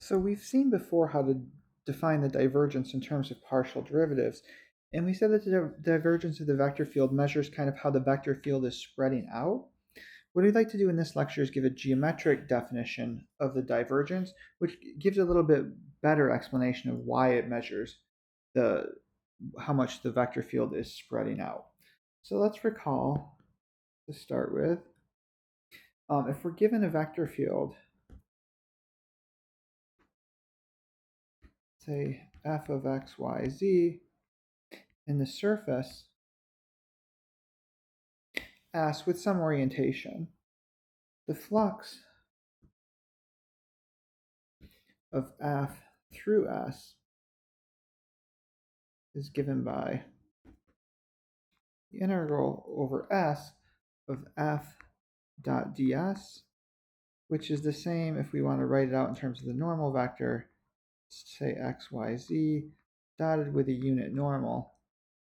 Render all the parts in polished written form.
So we've seen before how to define the divergence in terms of partial derivatives, and we said that the divergence of the vector field measures kind of how the vector field is spreading out. What we'd like to do in this lecture is give a geometric definition of the divergence, which gives a little bit better explanation of why it measures how much the vector field is spreading out. So let's recall to start with, if we're given a vector field, say f of x, y, z, in the surface S with some orientation, the flux of F through S is given by the integral over S of F dot ds, which is the same if we want to write it out in terms of the normal vector, say x, y, z, dotted with a unit normal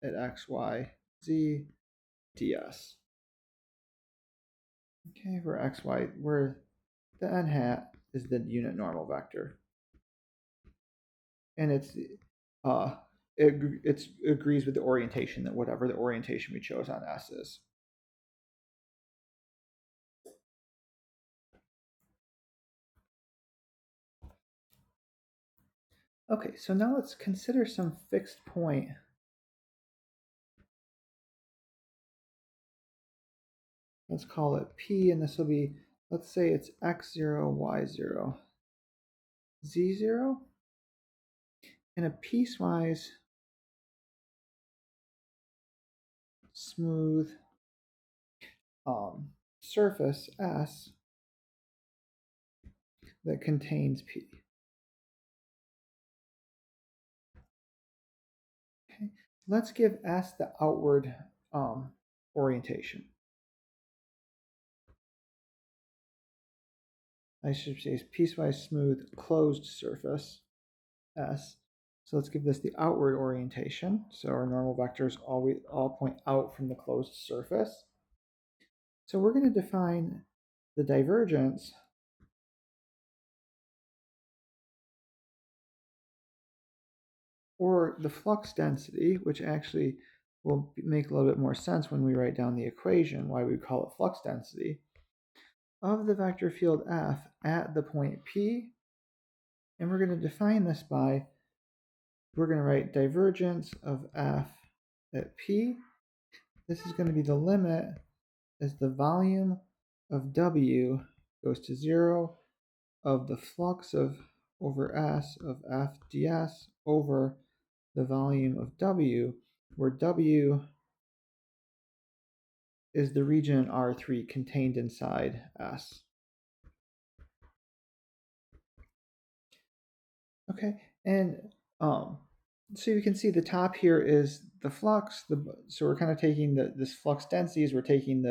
at x, y, z, ds. Okay, for x, y, where the n hat is the unit normal vector. And it agrees with the orientation, that whatever the orientation we chose on S is. Okay, so now let's consider some fixed point. Let's call it P, and this will be, let's say it's x0, y0, z0, and a piecewise smooth surface S that contains P. Okay, let's give S the outward orientation. I should say piecewise smooth closed surface S. So let's give this the outward orientation. So our normal vectors all point out from the closed surface. So we're going to define the divergence or the flux density, which actually will make a little bit more sense when we write down the equation, why we call it flux density, of the vector field F at the point P. And we're going to define this by, we're going to write divergence of F at P. This is going to be the limit as the volume of W goes to 0 of the flux of over S of F ds over the volume of W, where W is the region in R3 contained inside S. Okay, and so you can see the top here is the flux. So we're kind of taking this flux densities, we're taking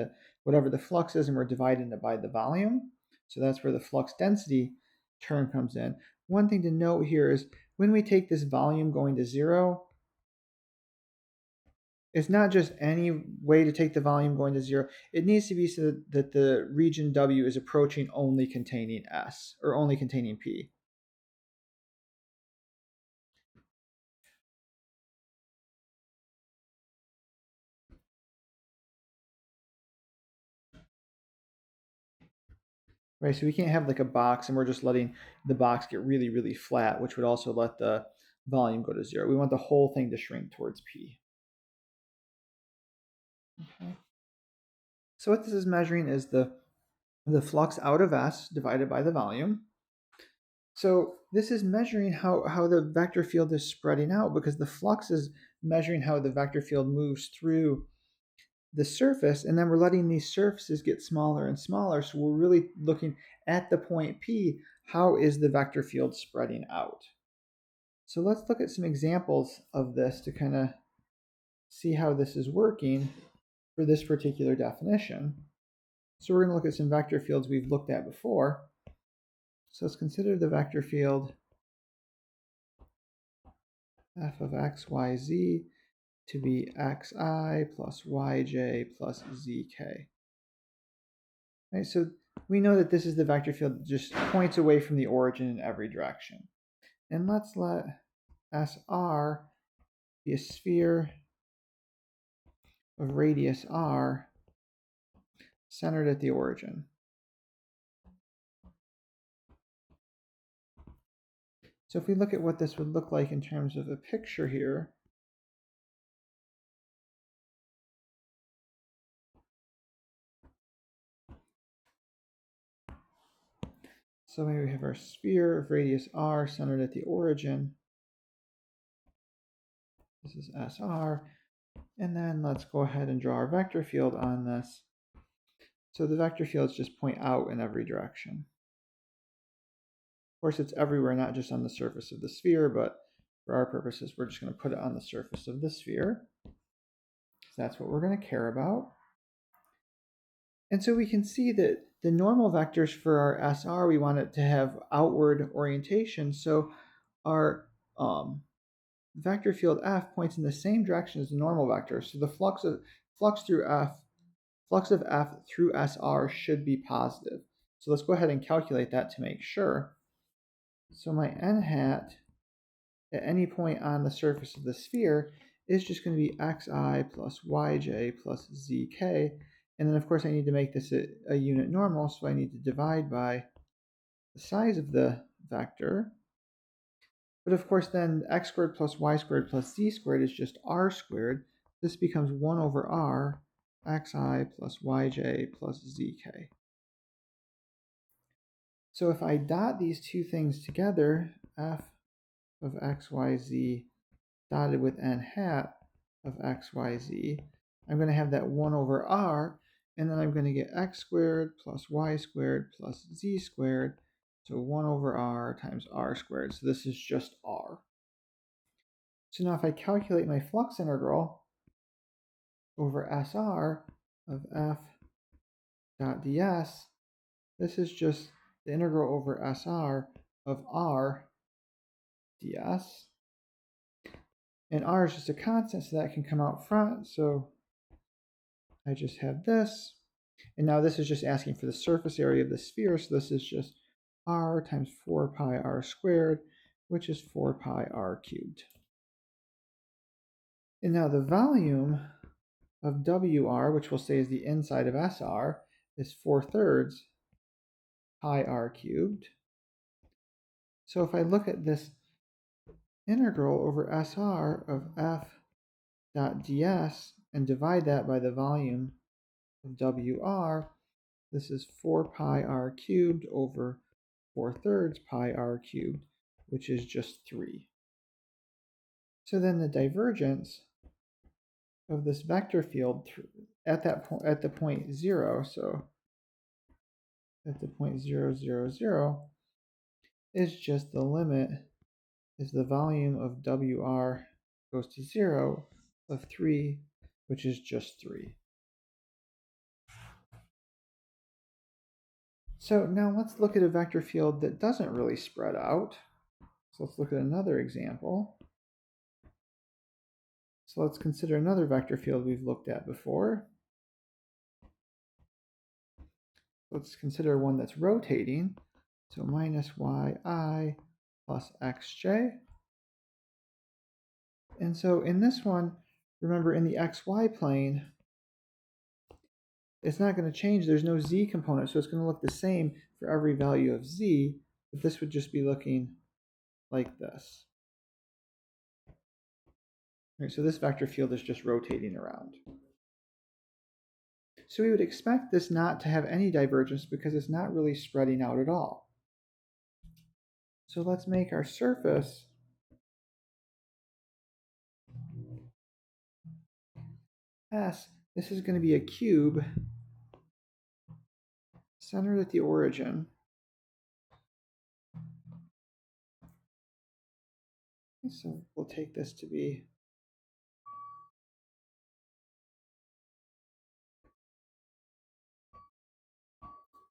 whatever the flux is, and we're dividing it by the volume. So that's where the flux density term comes in. One thing to note here is when we take this volume going to 0, it's not just any way to take the volume going to 0. It needs to be so that the region W is approaching only containing S, or only containing P. Right, so we can't have like a box and we're just letting the box get really, really flat, which would also let the volume go to 0. We want the whole thing to shrink towards P. Okay. So what this is measuring is the flux out of S divided by the volume. So this is measuring how the vector field is spreading out, because the flux is measuring how the vector field moves through the surface, and then we're letting these surfaces get smaller and smaller. So we're really looking at the point P, how is the vector field spreading out? So let's look at some examples of this to kind of see how this is working for this particular definition. So we're going to look at some vector fields we've looked at before. So let's consider the vector field f of x, y, z to be xi plus yj plus zk. Right, so we know that this is the vector field that just points away from the origin in every direction. And let's let SR be a sphere of radius r centered at the origin. So if we look at what this would look like in terms of a picture here, so here we have our sphere of radius r centered at the origin. This is SR. And then let's go ahead and draw our vector field on this. So the vector fields just point out in every direction. Of course, it's everywhere, not just on the surface of the sphere, but for our purposes, we're just going to put it on the surface of the sphere. So that's what we're going to care about. And so we can see that the normal vectors for our SR, we want it to have outward orientation. So our vector field F points in the same direction as the normal vector. So the flux of F through SR should be positive. So let's go ahead and calculate that to make sure. So my n hat at any point on the surface of the sphere is just going to be xi plus yj plus zk. And then, of course, I need to make this a unit normal, so I need to divide by the size of the vector. But, of course, then x squared plus y squared plus z squared is just r squared. This becomes 1 over r xi plus yj plus zk. So if I dot these two things together, f of xyz dotted with n hat of xyz, I'm going to have that 1 over r, and then I'm going to get x squared plus y squared plus z squared, so 1 over r times r squared. So this is just r. So now if I calculate my flux integral over SR of f dot ds, this is just the integral over SR of r ds. And r is just a constant, so that can come out front. So I just have this. And now this is just asking for the surface area of the sphere. So this is just r times 4 pi r squared, which is 4 pi r cubed. And now the volume of WR, which we'll say is the inside of SR, is 4/3 pi r cubed. So if I look at this integral over SR of f dot ds and divide that by the volume of WR, this is 4 pi r cubed over 4/3 pi r cubed, which is just 3. So then the divergence of this vector field at that point, at the point 0, so at the point 0, 0, 0, is just the limit, is the volume of WR goes to 0 of 3, which is just 3. So now let's look at a vector field that doesn't really spread out. So let's look at another example. So let's consider another vector field we've looked at before. Let's consider one that's rotating. So minus yi plus xj. And so in this one, remember in the xy plane, it's not going to change. There's no z component, so it's going to look the same for every value of z, but this would just be looking like this. Right, so this vector field is just rotating around. So we would expect this not to have any divergence because it's not really spreading out at all. So let's make our surface S. This is going to be a cube centered at the origin. So we'll take this to be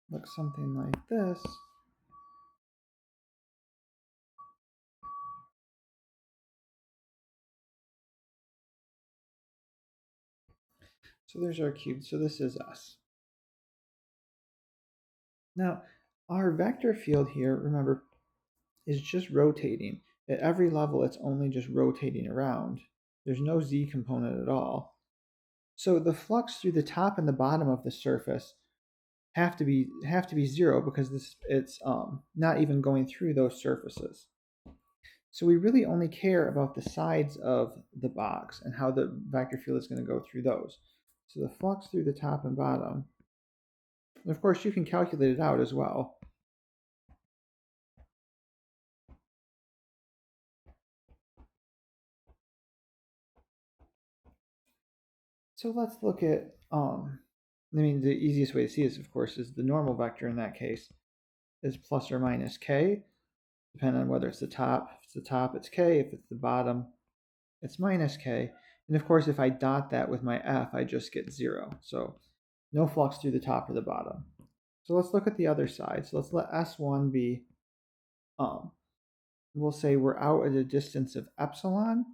look something like this. So there's our cube. So this is S. Now, our vector field here, remember, is just rotating. At every level, it's only just rotating around. There's no z component at all. So the flux through the top and the bottom of the surface have to be zero because it's not even going through those surfaces. So we really only care about the sides of the box and how the vector field is going to go through those. So the flux through the top and bottom, and of course you can calculate it out as well. So let's look at, the easiest way to see this, of course, is the normal vector in that case is plus or minus k, depending on whether it's the top. If it's the top, it's k. If it's the bottom, it's minus k. And of course, if I dot that with my f, I just get 0. So no flux through the top or the bottom. So let's look at the other side. So let's let S1 be, we'll say we're out at a distance of epsilon.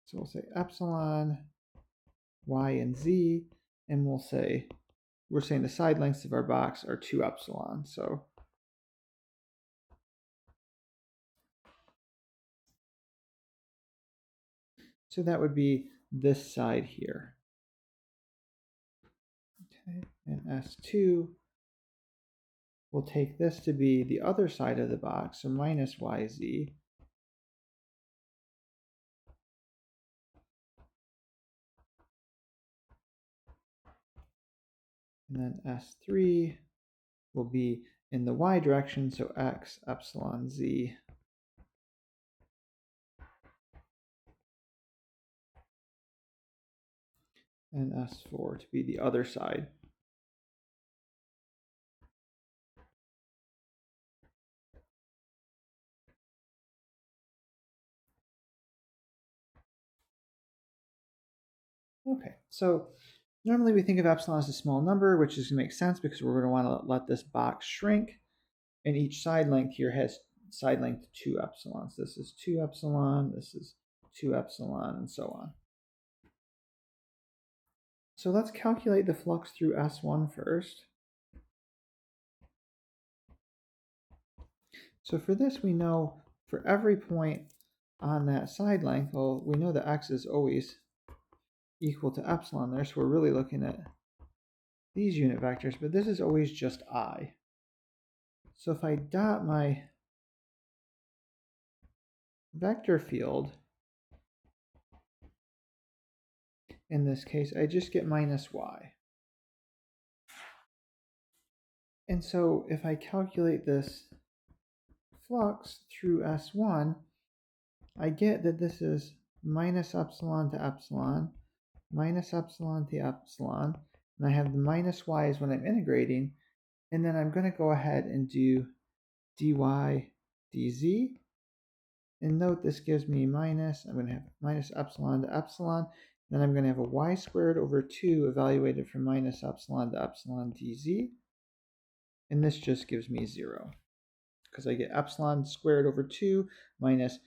So we'll say epsilon, y, and z, and we'll say, we're saying the side lengths of our box are 2 epsilon. So that would be this side here. Okay, and S2, we'll take this to be the other side of the box, so minus yz. And then S3 will be in the y direction, so x epsilon z. And S4 to be the other side. Okay, so normally we think of epsilon as a small number, which is going to make sense because we're going to want to let this box shrink. And each side length here has side length 2 epsilons. This is 2 epsilon, this is 2 epsilon, and so on. So let's calculate the flux through S1 first. So for this, we know for every point on that side length, well, we know that x is always equal to epsilon there, so we're really looking at these unit vectors, but this is always just I. So if I dot my vector field, in this case, I just get minus y. And so if I calculate this flux through S1, I get that this is minus epsilon to epsilon, minus epsilon to epsilon, and I have the minus y's when I'm integrating, and then I'm going to go ahead and do dy dz. And note this gives me minus, I'm going to have minus epsilon to epsilon, then I'm going to have a y squared over 2 evaluated from minus epsilon to epsilon dz, and this just gives me 0. Because I get epsilon squared over 2 minus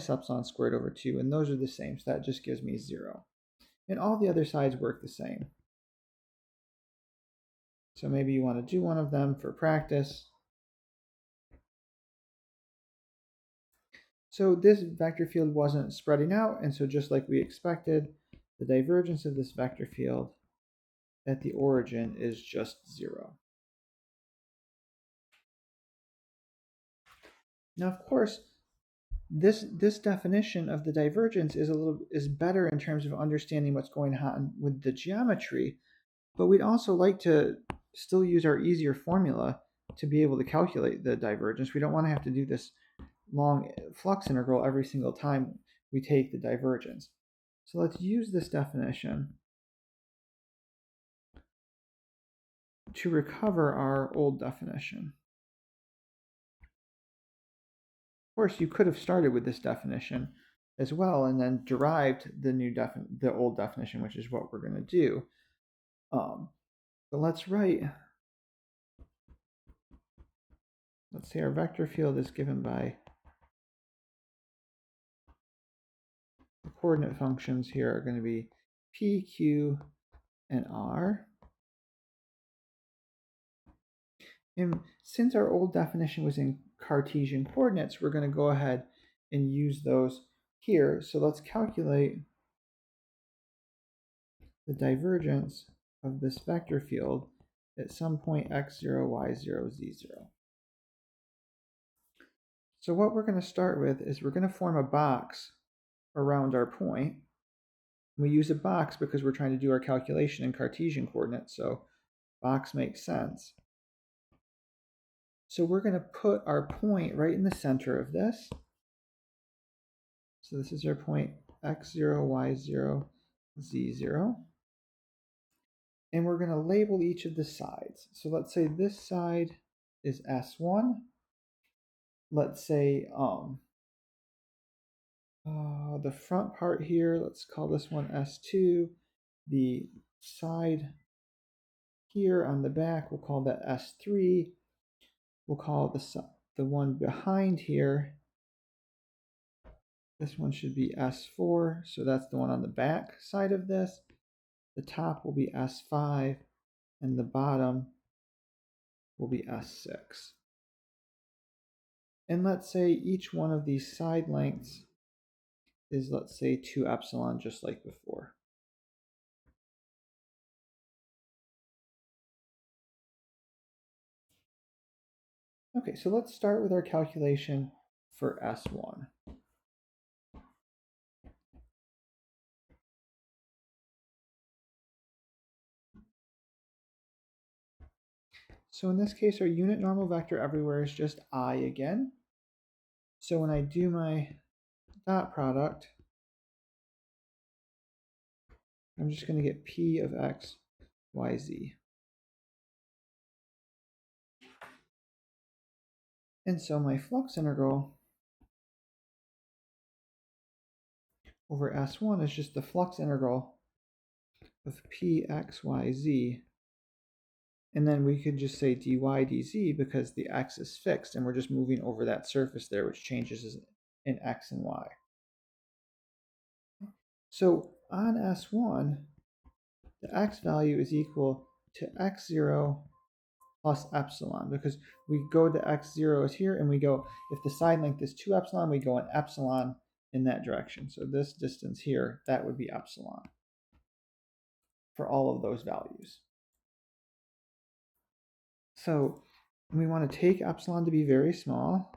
epsilon squared over 2, and those are the same, so that just gives me 0. And all the other sides work the same. So maybe you want to do one of them for practice. So this vector field wasn't spreading out, and so just like we expected, the divergence of this vector field at the origin is just 0. Now, of course, this definition of the divergence is better in terms of understanding what's going on with the geometry, but we'd also like to still use our easier formula to be able to calculate the divergence. We don't want to have to do this long flux integral every single time we take the divergence. So let's use this definition to recover our old definition. Of course, you could have started with this definition as well and then derived the old definition, which is what we're going to do. But let's say our vector field is given by the coordinate functions here are going to be p, q, and r. And since our old definition was in Cartesian coordinates, we're going to go ahead and use those here. So let's calculate the divergence of this vector field at some point x0, y0, z0. So what we're going to start with is we're going to form a box around our point. We use a box because we're trying to do our calculation in Cartesian coordinates, so box makes sense. So we're going to put our point right in the center of this. So this is our point x0, y0, z0. And we're going to label each of the sides. So let's say this side is S1. Let's say the front part here, let's call this one S2. The side here on the back, we'll call that S3. We'll call the one behind here, this one should be S4, so that's the one on the back side of this. The top will be S5, and the bottom will be S6. And let's say each one of these side lengths is, let's say, 2 epsilon, just like before. Okay, so let's start with our calculation for S1. So in this case, our unit normal vector everywhere is just I again. So when I do my dot product, I'm just going to get P of x, y, z. And so my flux integral over S1 is just the flux integral of P, x, y, z. And then we could just say dy dz because the x is fixed and we're just moving over that surface there, which changes in x and y. So on S1, the x value is equal to x0 plus epsilon, because we go to x0 is here and we go, if the side length is 2 epsilon, we go an epsilon in that direction. So this distance here, that would be epsilon for all of those values. So we want to take epsilon to be very small.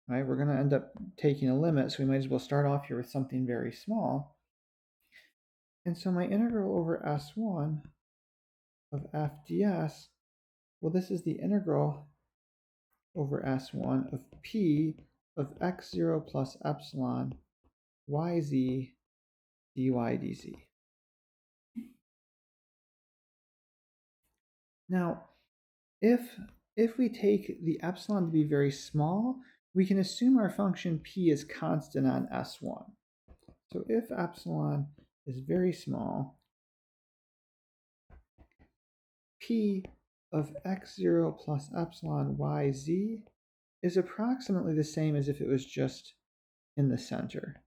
Right, we're going to end up taking a limit, so we might as well start off here with something very small. And so my integral over S1 of f ds, well, this is the integral over S1 of P of x0 plus epsilon yz dy dz. Now, if we take the epsilon to be very small, we can assume our function p is constant on S1. So if epsilon is very small, P of x0 plus epsilon yz is approximately the same as if it was just in the center.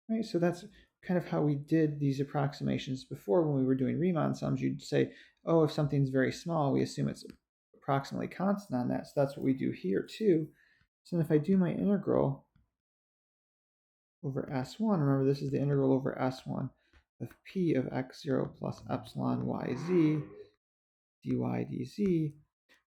Right, so that's kind of how we did these approximations before when we were doing Riemann sums. You'd say, oh, if something's very small, we assume it's approximately constant on that. So that's what we do here too. So if I do my integral over S1, remember this is the integral over S1 of P of x0 plus epsilon yz dy dz.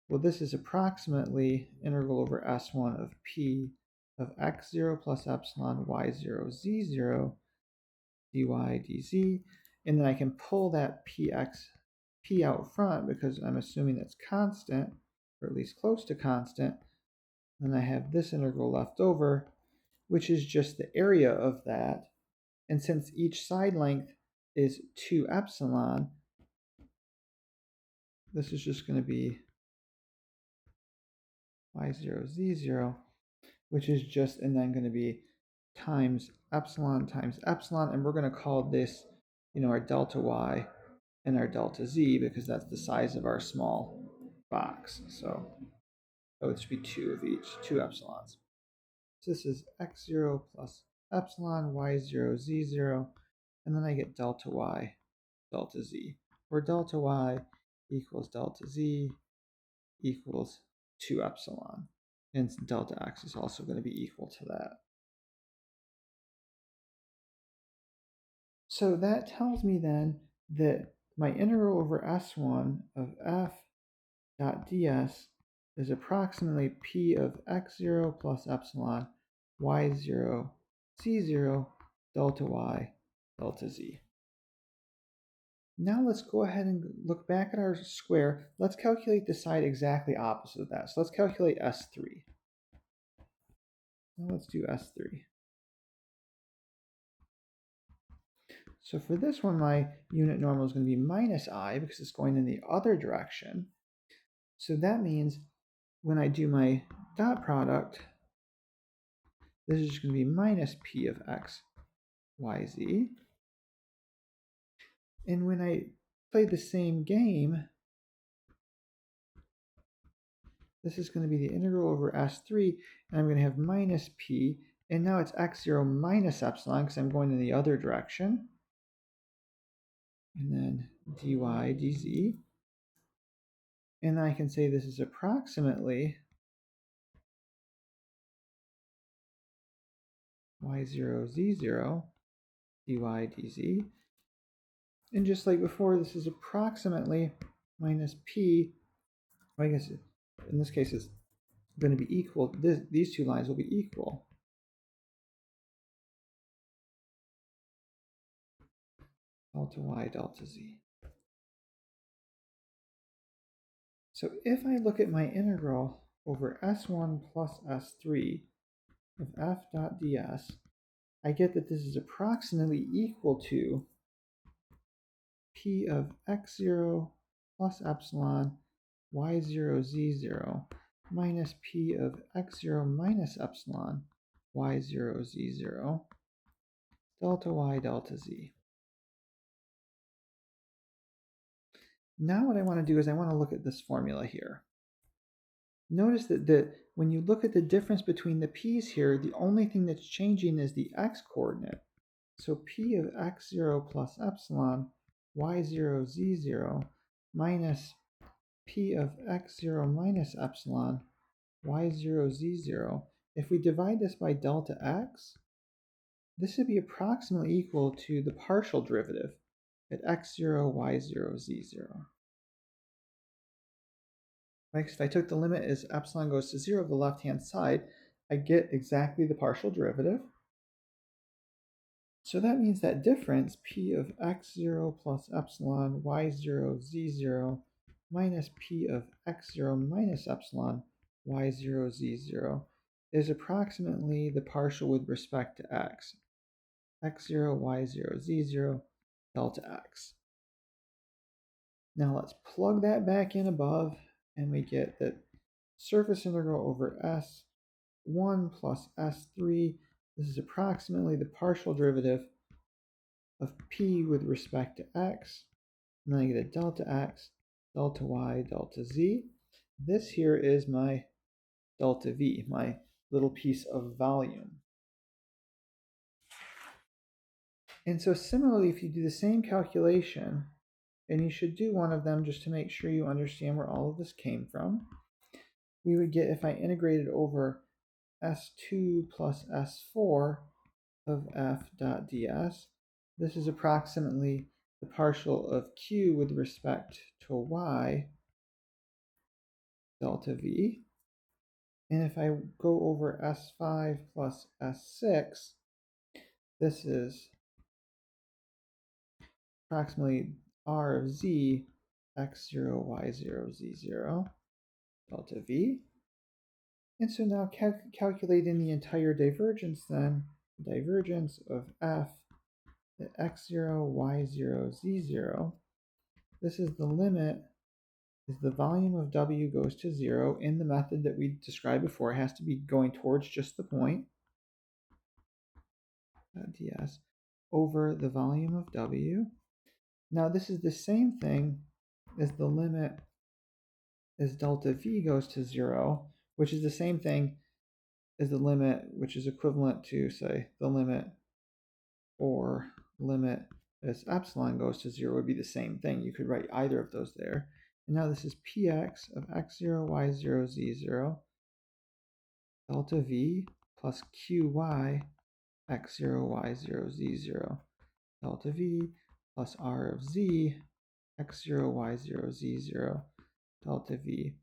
Well, this is approximately integral over S1 of P of x0 plus epsilon y0 z0 dy dz. And then I can pull that P out front because I'm assuming it's constant, or at least close to constant. Then I have this integral left over, which is just the area of that. And since each side length is 2 epsilon, this is just going to be y0, z0, which is just, and then going to be times epsilon, and we're going to call this, our delta y and our delta z, because that's the size of our small box. So it would just be 2 of each, 2 epsilons. So this is x0 plus epsilon, y0, z0, and then I get delta y delta z, where delta y equals delta z equals 2 epsilon. And delta x is also going to be equal to that. So that tells me then that my integral over S1 of f dot ds is approximately p of x0 plus epsilon y0 z0 delta y delta z. Now let's go ahead and look back at our square. Let's calculate the side exactly opposite of that. So let's calculate S3. Now let's do S3. So for this one, my unit normal is going to be minus I because it's going in the other direction. So that means when I do my dot product, this is just going to be minus p of x, y, z. And when I play the same game, this is going to be the integral over S3, and I'm going to have minus p, and now it's x0 minus epsilon because I'm going in the other direction. And then dy dz. And I can say this is approximately y0 z0 dy dz. And just like before, this is approximately minus p. I guess in this case it's going to be equal. These two lines will be equal. Delta y delta z. So if I look at my integral over s1 plus s3 of f dot ds, I get that this is approximately equal to p of x0 plus epsilon y0 z0 minus p of x0 minus epsilon y0 z0 delta y delta z. Now what I want to do is I want to look at this formula here. Notice that when you look at the difference between the p's here, the only thing that's changing is the x coordinate. So p of x0 plus epsilon y0 z0 minus p of x0 minus epsilon y0 z0. If we divide this by delta x, this would be approximately equal to the partial derivative at x0 y0 z0. Right, if I took the limit as epsilon goes to 0 of the left-hand side, I get exactly the partial derivative. So that means that difference, p of x0 plus epsilon y0 z0 minus p of x0 minus epsilon y0 z0 is approximately the partial with respect to x, x0 y0 z0 delta x. Now let's plug that back in above, and we get that surface integral over S1 plus S3, this is approximately the partial derivative of p with respect to x, and then I get a delta x, delta y, delta z. This here is my delta v, my little piece of volume. And so similarly, if you do the same calculation, and you should do one of them just to make sure you understand where all of this came from, we would get, if I integrated over S2 plus S4 of f dot ds, this is approximately the partial of q with respect to y delta v. And if I go over S5 plus S6, this is approximately r of z x0 y0 z0 delta v. And so now calculating the entire divergence then, divergence of f at x0 y0 z0, this is the limit as the volume of w goes to 0 in the method that we described before. It has to be going towards just the point, ds, over the volume of w. Now this is the same thing as the limit as delta v goes to 0, which is the same thing as the limit, which is equivalent to, say, the limit or limit as epsilon goes to 0 would be the same thing. You could write either of those there. And now this is px of x0, y0, z0, delta v plus qy x0, y0, z0, delta v plus r of z x0, y0, z0, delta v,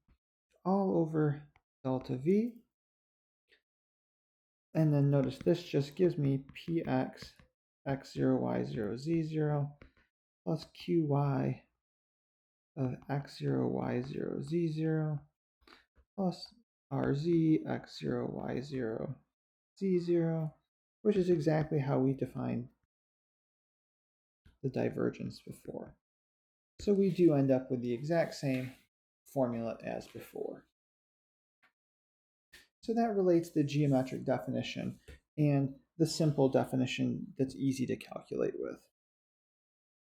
all over delta v. And then notice this just gives me px x0, y0, z0 plus qy of x0, y0, z0 plus rz x0, y0, z0, which is exactly how we defined the divergence before. So we do end up with the exact same formula as before. So that relates the geometric definition and the simple definition that's easy to calculate with.